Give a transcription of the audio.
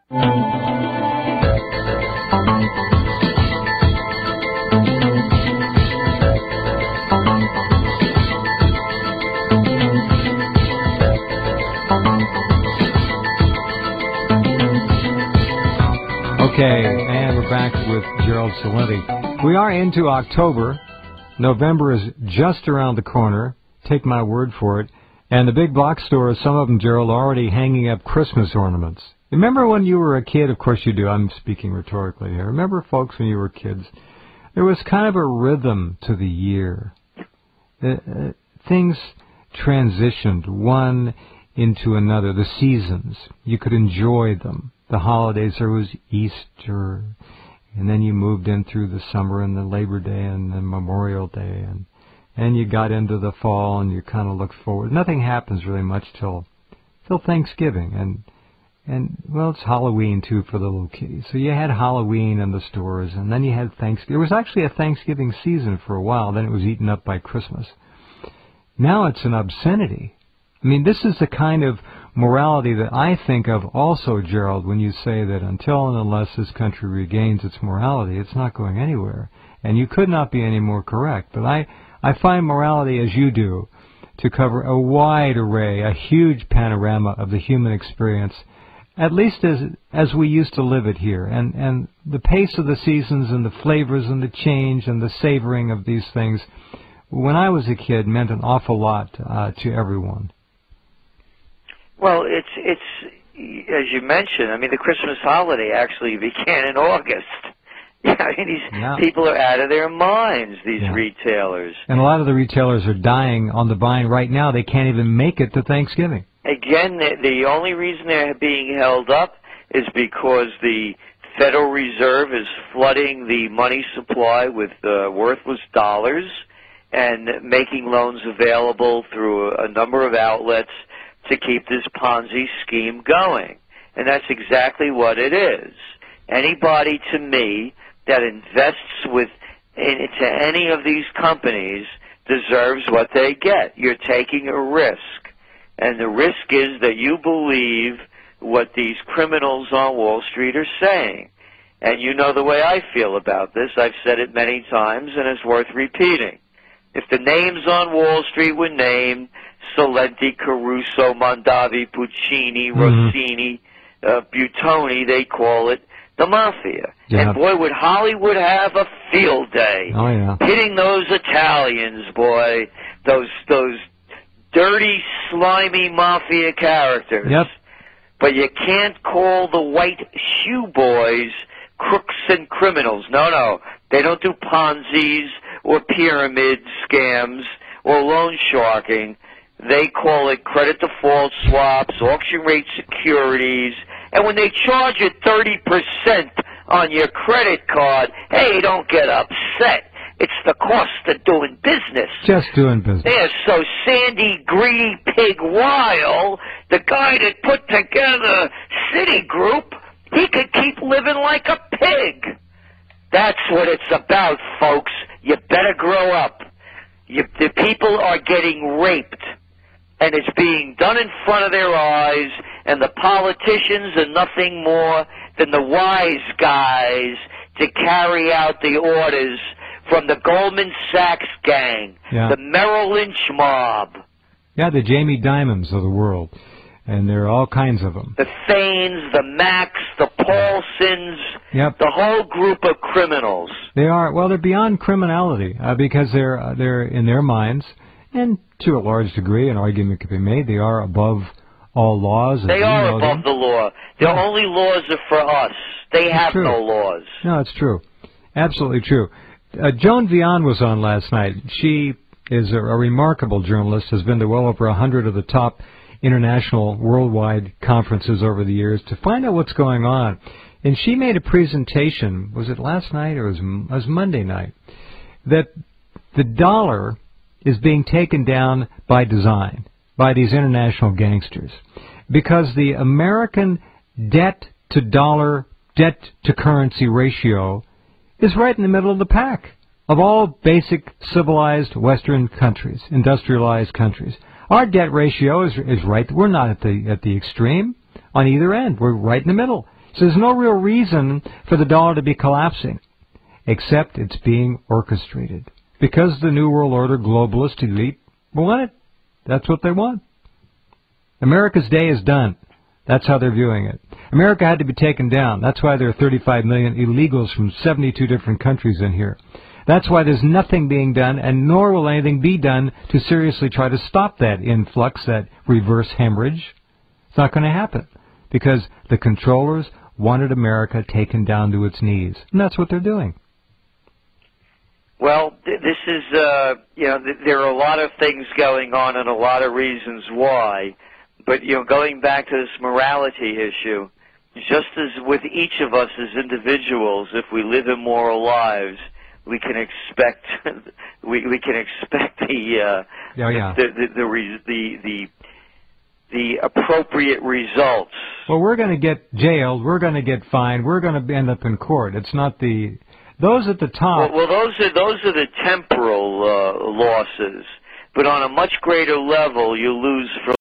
Okay, and we're back with Gerald Celente. We are into October. November is just around the corner. Take my word for it. And the big box stores, some of them, Gerald, are already hanging up Christmas ornaments. Remember when you were a kid? Of course you do. I'm speaking rhetorically here. Remember, folks, when you were kids, there was kind of a rhythm to the year. Things transitioned one into another. The seasons, you could enjoy them. The holidays, there was Easter, and then you moved in through the summer and the Labor Day and the Memorial Day, and you got into the fall and you kind of looked forward. Nothing happens really much till Thanksgiving, and well, it's Halloween too for the little kiddies. So you had Halloween in the stores, and then you had Thanksgiving. There was actually a Thanksgiving season for a while. Then it was eaten up by Christmas. Now it's an obscenity. I mean, this is the kind of morality that I think of also, Gerald, when you say that until and unless this country regains its morality, it's not going anywhere. And you could not be any more correct. But I find morality, as you do, to cover a wide array, a huge panorama of the human experience, at least as we used to live it here. And the pace of the seasons and the flavors and the change and the savoring of these things, when I was a kid, meant an awful lot to everyone. Well, it's as you mentioned. I mean, the Christmas holiday actually began in August. I mean, these people are out of their minds, these retailers. And a lot of the retailers are dying on the vine right now. They can't even make it to Thanksgiving. Again, the only reason they're being held up is because the Federal Reserve is flooding the money supply with worthless dollars and making loans available through a number of outlets to keep this Ponzi scheme going. And that's exactly what it is. Anybody, to me, that invests into any of these companies deserves what they get. You're taking a risk. And the risk is that you believe what these criminals on Wall Street are saying. And you know the way I feel about this. I've said it many times, and it's worth repeating. If the names on Wall Street were named Celente, Caruso, Mondavi, Puccini, Rossini, Buitoni, they call it the Mafia. Yeah. And boy, would Hollywood have a field day. Oh, yeah. Hitting those Italians, boy, those dirty, slimy Mafia characters. Yep. But you can't call the white shoe boys crooks and criminals. No, they don't do Ponzi's or pyramid scams or loan sharking. They call it credit default swaps, auction rate securities, and when they charge you 30% on your credit card, hey, don't get upset. It's the cost of doing business. Just doing business. Yeah, so Sandy Greedy Pig Weil, the guy that put together Citigroup, he could keep living like a pig. That's what it's about, folks. You better grow up. The people are getting raped, and it's being done in front of their eyes, and the politicians are nothing more than the wise guys to carry out the orders from the Goldman Sachs gang, the Merrill Lynch mob. Yeah, the Jamie Dimons of the world, and there are all kinds of them. The Thanes, the Macs, the Paulsons, the whole group of criminals. They are, well, they're beyond criminality because they're in their minds, and to a large degree, an argument could be made, they are above all laws. They are above the law. The only laws are for us. They have no laws. No, it's true. Absolutely true. Joan Vian was on last night. She is a remarkable journalist, has been to well over 100 of the top international worldwide conferences over the years to find out what's going on. And she made a presentation, was it last night or it was Monday night, that the dollar is being taken down by design by these international gangsters because the American debt-to-dollar, debt-to-currency ratio is right in the middle of the pack of all basic civilized Western countries, industrialized countries. Our debt ratio is right. We're not at the extreme on either end. We're right in the middle. So there's no real reason for the dollar to be collapsing, except it's being orchestrated. Because the New World Order globalist elite want it. That's what they want. America's day is done. That's how they're viewing it. America had to be taken down. That's why there are 35 million illegals from 72 different countries in here. That's why there's nothing being done, and nor will anything be done to seriously try to stop that influx, that reverse hemorrhage. It's not going to happen, because the controllers wanted America taken down to its knees, and that's what they're doing. Well, this is, there are a lot of things going on and a lot of reasons why. But, going back to this morality issue, just as with each of us as individuals, if we live immoral lives, we can expect the appropriate results. Well, we're going to get jailed. We're going to get fined. We're going to end up in court. It's not those at the top. Well, those are the temporal losses. But on a much greater level, you lose for